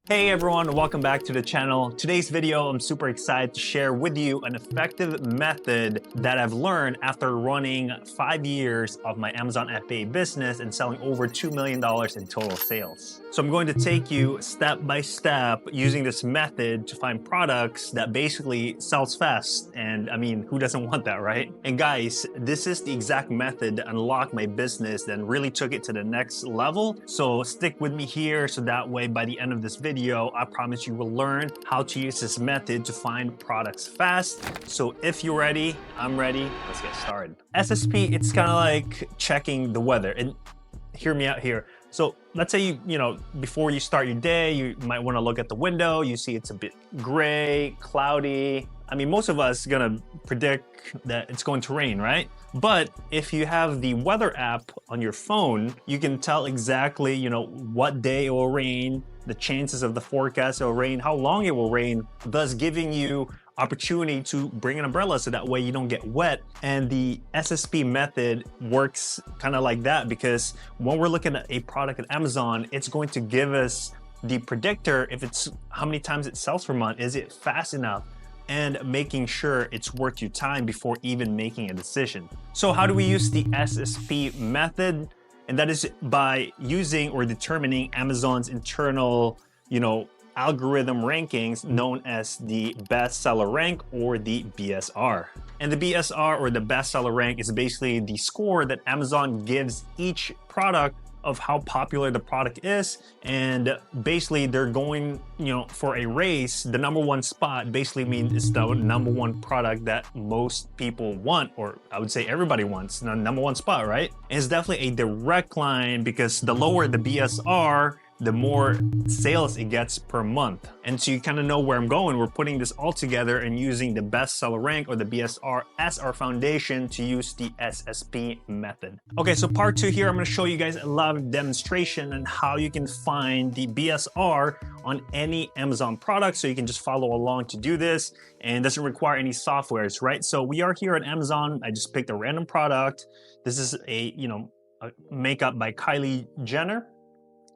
Hey everyone, welcome back to the channel. Today's video, I'm super excited to share with you an effective method that I've learned after running 5 years of my Amazon FBA business and selling over $2 million in total sales. So I'm going to take you step by step using this method to find products that basically sells fast. And I mean, who doesn't want that, right? And guys, this is the exact method that unlocked my business and really took it to the next level. So stick with me here so that way by the end of this video, I promise you will learn how to use this method to find products fast. So if you're ready, I'm ready. Let's get started. SSP, it's kind of like checking the weather. And hear me out here. So let's say before you start your day, you might want to look at the window. You see it's a bit gray, cloudy. I mean, most of us gonna predict that it's going to rain, right? But if you have the weather app on your phone, you can tell exactly, what day it will rain, the chances of the forecast it will rain, how long it will rain, thus giving you opportunity to bring an umbrella so that way you don't get wet. And the SSP method works kind of like that, because when we're looking at a product at Amazon, it's going to give us the predictor if it's how many times it sells per month, is it fast enough, and making sure it's worth your time before even making a decision. So how do we use the SSP method? And that is by using or determining Amazon's internal, algorithm rankings known as the bestseller rank or the BSR. And the BSR or the bestseller rank is basically the score that Amazon gives each product of how popular the product is. And basically they're going, for a race. The number one spot basically means it's the number one product that most people want, or I would say everybody wants, the number one spot, right? And it's definitely a direct line, because the lower the BSR, the more sales it gets per month. And so you kind of know where I'm going. We're putting this all together and using the bestseller rank or the BSR as our foundation to use the SSP method. Okay, so part 2 here, I'm going to show you guys a live demonstration on how you can find the BSR on any Amazon product. So you can just follow along to do this, and it doesn't require any softwares, right? So we are here at Amazon. I just picked a random product. This is a makeup by Kylie Jenner.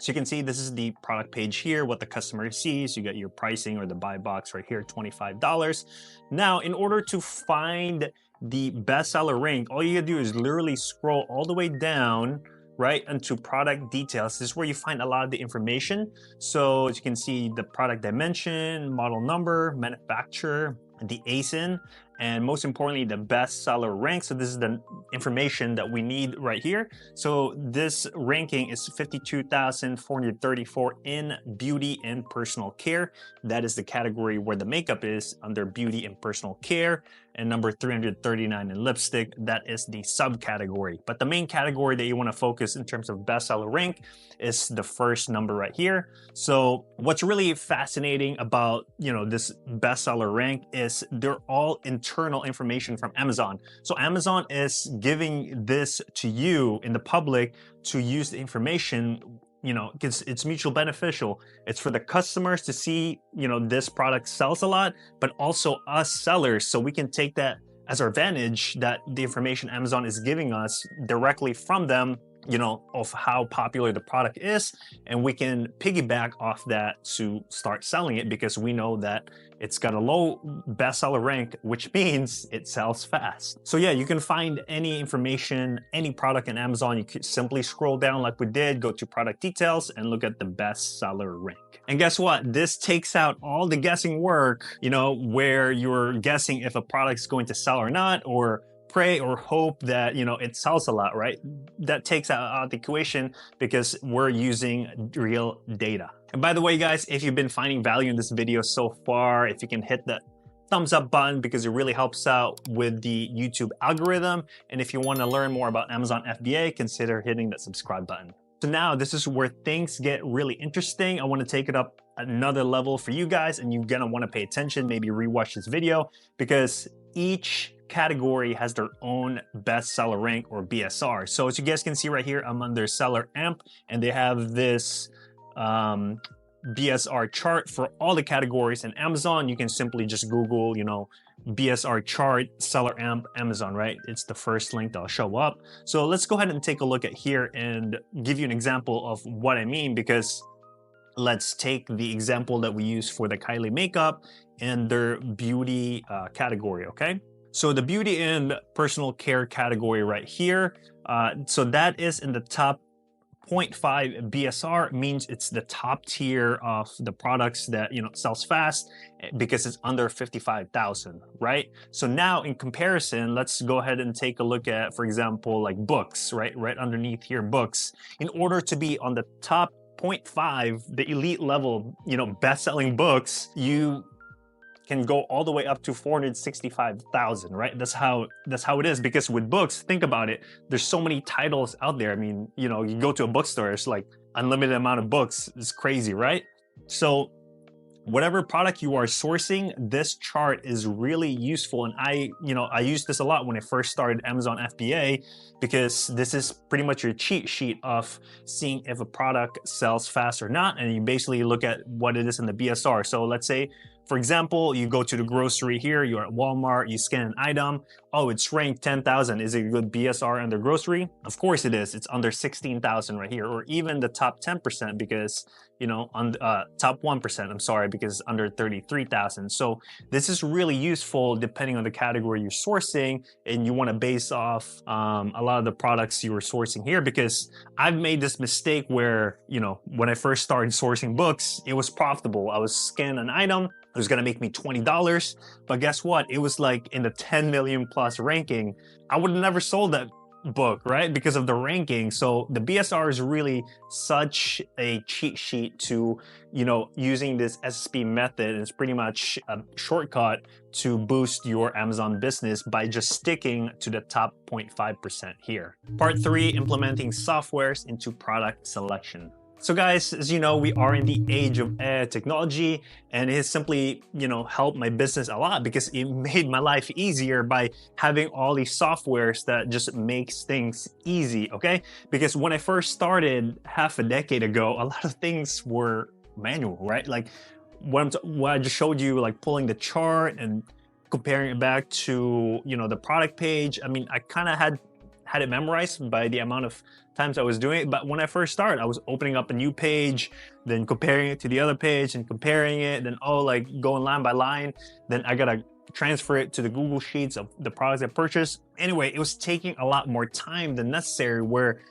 So you can see this is the product page here, what the customer sees. You get your pricing or the buy box right here, $25. Now, in order to find the bestseller rank, all you gotta do is literally scroll all the way down, right, into product details. This is where you find a lot of the information. So as you can see, the product dimension, model number, manufacturer, the ASIN, and most importantly, the bestseller rank. So this is the information that we need right here. So this ranking is 52,434 in beauty and personal care. That is the category where the makeup is under beauty and personal care. And number 339 in lipstick, that is the subcategory. But the main category that you want to focus in terms of bestseller rank is the first number right here. So what's really fascinating about, this bestseller rank is they're all internal information from Amazon. So Amazon is giving this to you in the public to use the information, because it's mutual beneficial. It's for the customers to see, this product sells a lot, but also us sellers, so we can take that as our advantage, that the information Amazon is giving us directly from them, of how popular the product is, and we can piggyback off that to start selling it, because we know that it's got a low bestseller rank, which means it sells fast. So yeah, you can find any information, any product in Amazon. You can simply scroll down like we did, go to product details, and look at the bestseller rank. And guess what? This takes out all the guessing work, where you're guessing if a product's going to sell or not, or pray or hope that it sells a lot, right? That takes out the equation, because we're using real data. And by the way, guys, if you've been finding value in this video so far, if you can hit the thumbs up button, because it really helps out with the YouTube algorithm. And if you want to learn more about Amazon FBA, consider hitting that subscribe button. So now this is where things get really interesting. I want to take it up another level for you guys, and you're gonna want to pay attention, maybe rewatch this video, because each category has their own bestseller rank or BSR. So as you guys can see right here, I'm under Seller Amp, and they have this BSR chart for all the categories in Amazon. You can simply just Google, BSR chart, Seller Amp, Amazon, right? It's the first link that'll show up. So let's go ahead and take a look at here and give you an example of what I mean, because let's take the example that we use for the Kylie makeup and their beauty category, okay? So the beauty and personal care category right here, so that is in the top 0.5 BSR, means it's the top tier of the products that, you know, sells fast because it's under 55,000, right? So now in comparison, let's go ahead and take a look at, for example, like books, right? Right underneath here, books. In order to be on the top 0.5, the elite level, you know, best-selling books, you can go all the way up to 465,000, right? That's how it is. Because with books, think about it, there's so many titles out there. I mean, you know, you go to a bookstore, it's like unlimited amount of books. It's crazy, right? So whatever product you are sourcing, this chart is really useful. And I use this a lot when I first started Amazon FBA, because this is pretty much your cheat sheet of seeing if a product sells fast or not. And you basically look at what it is in the BSR. So let's say, for example, you go to the grocery here, you're at Walmart, you scan an item. Oh, it's ranked 10,000. Is it a good BSR under grocery? Of course it is. It's under 16,000 right here, or even the top 10%, because, you know, on top 1%, I'm sorry, because under 33,000. So this is really useful depending on the category you're sourcing, and you want to base off a lot of the products you were sourcing here, because I've made this mistake where, you know, when I first started sourcing books, it was profitable. I was scanning an item, it was gonna make me $20, but guess what? It was like in the 10 million plus ranking. I would have never sold that book, right? Because of the ranking. So the BSR is really such a cheat sheet to, you know, using this SSP method. It's pretty much a shortcut to boost your Amazon business by just sticking to the top 0.5% here. Part 3, implementing softwares into product selection. So guys, as you know, we are in the age of AI technology, and it has simply, you know, helped my business a lot because it made my life easier by having all these softwares that just makes things easy, okay? Because when I first started half a decade ago, a lot of things were manual, right? Like what I just showed you, like pulling the chart and comparing it back to, you know, the product page. I mean, I kind of had it memorized by the amount of times I was doing it. But when I first started, I was opening up a new page, then comparing it to the other page and comparing it, then like going line by line. Then I gotta transfer it to the Google Sheets of the products I purchased. Anyway, it was taking a lot more time than necessary, where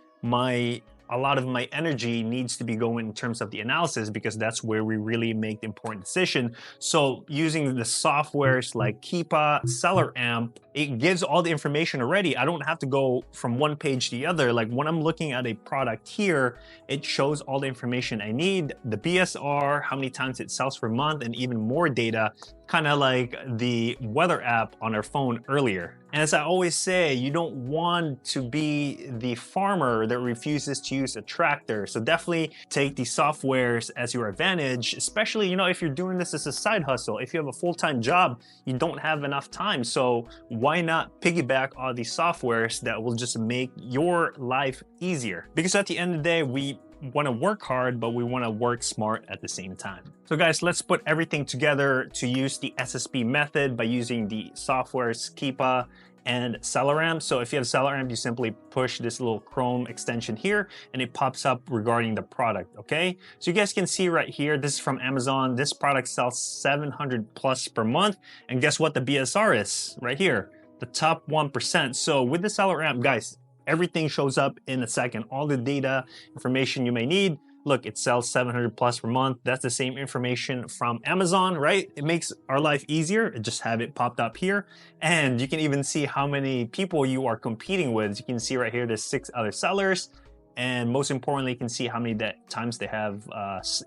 a lot of my energy needs to be going in terms of the analysis, because that's where we really make the important decision. So using the softwares like Keepa, Seller Amp, it gives all the information already. I don't have to go from one page to the other. Like when I'm looking at a product here, it shows all the information I need, the BSR, how many times it sells per month, and even more data, kind of like the weather app on our phone earlier. And as I always say, you don't want to be the farmer that refuses to use a tractor. So definitely take these softwares as your advantage, especially, you know, if you're doing this as a side hustle. If you have a full-time job, you don't have enough time. So why not piggyback all these softwares that will just make your life easier? Because at the end of the day, we want to work hard, but we want to work smart at the same time. So guys, let's put everything together to use the SSP method by using the softwares Keepa and SellerAmp. So if you have SellerAmp, you simply push this little Chrome extension here and it pops up regarding the product, okay? So you guys can see right here, this is from Amazon. This product sells 700 plus per month. And guess what the BSR is? Right here, the top 1%. So with the SellerAmp, guys, everything shows up in a second. All the data, information you may need. Look, it sells 700 plus per month. That's the same information from Amazon, right? It makes our life easier. Just have it popped up here. And you can even see how many people you are competing with. You can see right here, there's 6 other sellers. And most importantly, you can see how many times they have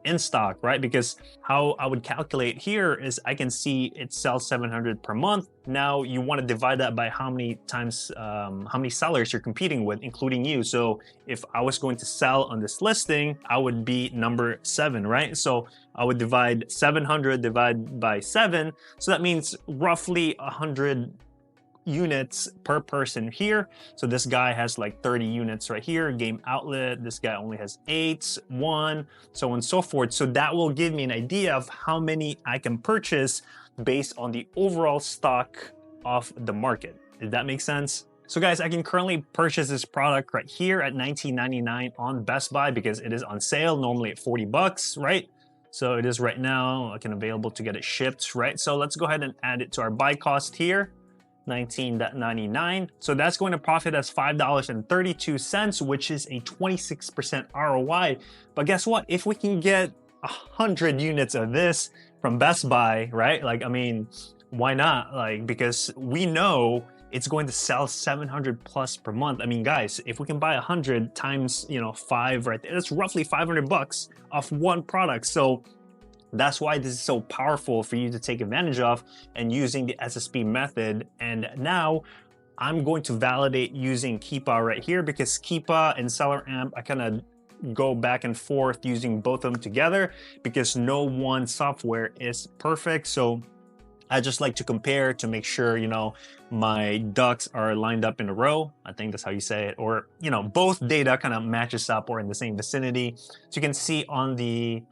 in stock, right? Because how I would calculate here is I can see it sells 700 per month. Now you want to divide that by how many times, how many sellers you're competing with, including you. So if I was going to sell on this listing, I would be number 7, right? So I would divide 700 divided by 7. So that means roughly 100 units per person here. So this guy has like 30 units right here, game outlet. This guy only has 8, 1, so on and so forth. So that will give me an idea of how many I can purchase based on the overall stock of the market. Did that make sense? So guys, I can currently purchase this product right here at $19.99 on Best Buy because it is on sale, normally at 40 bucks, right? So it is right now, available to get it shipped, right? So let's go ahead and add it to our buy cost here. $19.99. So that's going to profit us $5.32, which is a 26% ROI. But guess what? If we can get 100 units of this from Best Buy, right? Like, I mean, why not? Like, because we know it's going to sell 700 plus per month. I mean, guys, if we can buy 100 times, 5 right there, that's roughly 500 bucks off one product. So that's why this is so powerful for you to take advantage of and using the SSP method. And now I'm going to validate using Keepa right here, because Keepa and Seller Amp, I kind of go back and forth using both of them together because no one software is perfect. So I just like to compare to make sure, my ducks are lined up in a row. I think that's how you say it. Or, both data kind of matches up or in the same vicinity. So you can see on the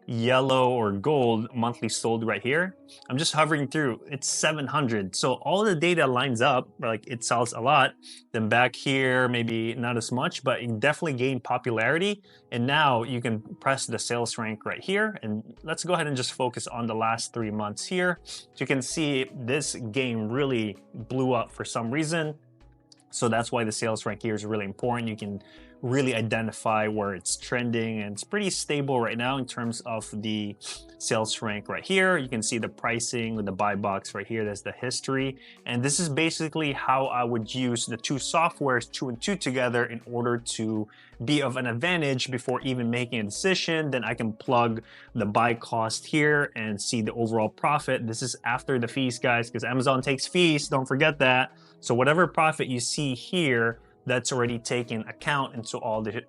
yellow or gold monthly sold right here, I'm just hovering through, it's 700. So all the data lines up, like it sells a lot. Then back here, maybe not as much, but it definitely gained popularity. And now you can press the sales rank right here. And let's go ahead and just focus on the last 3 months here. So you can see this game really blew up for some reason. So that's why the sales rank here is really important. You can really identify where it's trending, and it's pretty stable right now in terms of the sales rank right here. You can see the pricing with the buy box right here. That's the history. And this is basically how I would use the two softwares, 2 and 2 together, in order to be of an advantage before even making a decision. Then I can plug the buy cost here and see the overall profit. This is after the fees, guys, because Amazon takes fees. Don't forget that. So whatever profit you see here, that's already taken account into all the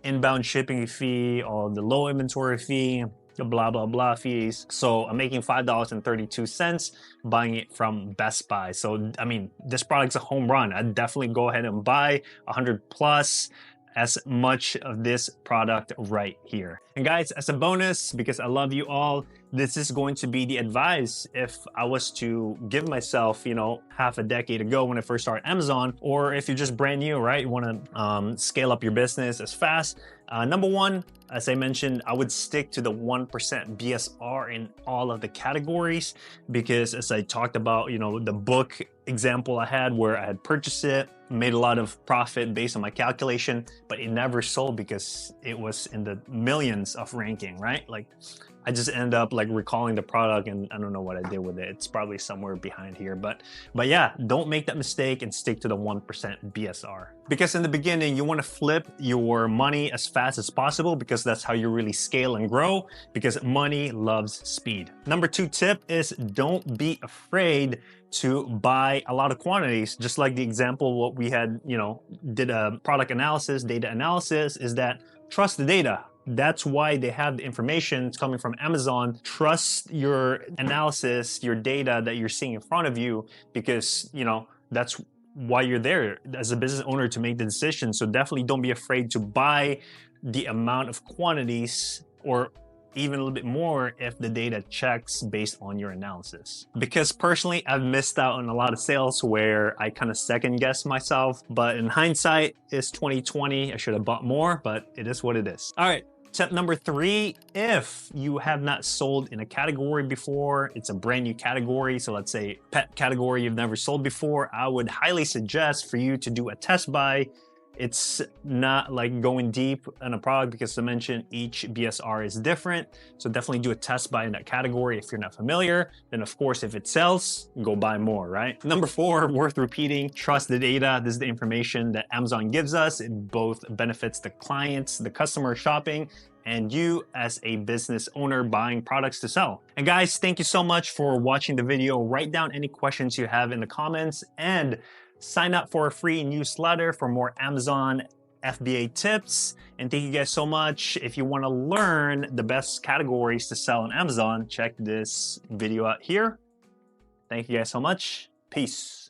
inbound shipping fee, all the low inventory fee, the blah, blah, blah fees. So I'm making $5.32 buying it from Best Buy. So, I mean, this product's a home run. I'd definitely go ahead and buy 100 plus as much of this product right here. And guys, as a bonus, because I love you all, this is going to be the advice if I was to give myself, half a decade ago when I first started Amazon, or if you're just brand new, right? You want to scale up your business as fast. Number one, as I mentioned, I would stick to the 1% BSR in all of the categories, because as I talked about, the book example I had where I had purchased it, made a lot of profit based on my calculation, but it never sold because it was in the millions of ranking, right? Like, I just end up like recalling the product and I don't know what I did with it. It's probably somewhere behind here, but yeah, don't make that mistake and stick to the 1% BSR. Because in the beginning, you want to flip your money as fast as possible, because that's how you really scale and grow, because money loves speed. Number 2 tip is don't be afraid to buy a lot of quantities. Just like the example, what we had, did a product analysis, data analysis, is that trust the data. That's why they have the information. It's coming from Amazon. Trust your analysis, your data that you're seeing in front of you, because, that's why you're there as a business owner, to make the decision. So definitely don't be afraid to buy the amount of quantities, or even a little bit more if the data checks based on your analysis. Because personally, I've missed out on a lot of sales where I kind of second guess myself, but in hindsight, it's 2020. I should have bought more, but it is what it is. All right. Tip number 3, if you have not sold in a category before, it's a brand new category. So let's say pet category you've never sold before, I would highly suggest for you to do a test buy. It's not like going deep on a product, because as I mentioned, each BSR is different. So definitely do a test buy in that category if you're not familiar. Then of course, if it sells, go buy more, right? Number 4, worth repeating, trust the data. This is the information that Amazon gives us. It both benefits the clients, the customer shopping, and you as a business owner buying products to sell. And guys, thank you so much for watching the video. Write down any questions you have in the comments, and sign up for a free newsletter for more Amazon FBA tips. And thank you guys so much. If you want to learn the best categories to sell on Amazon, check this video out here. Thank you guys so much. Peace.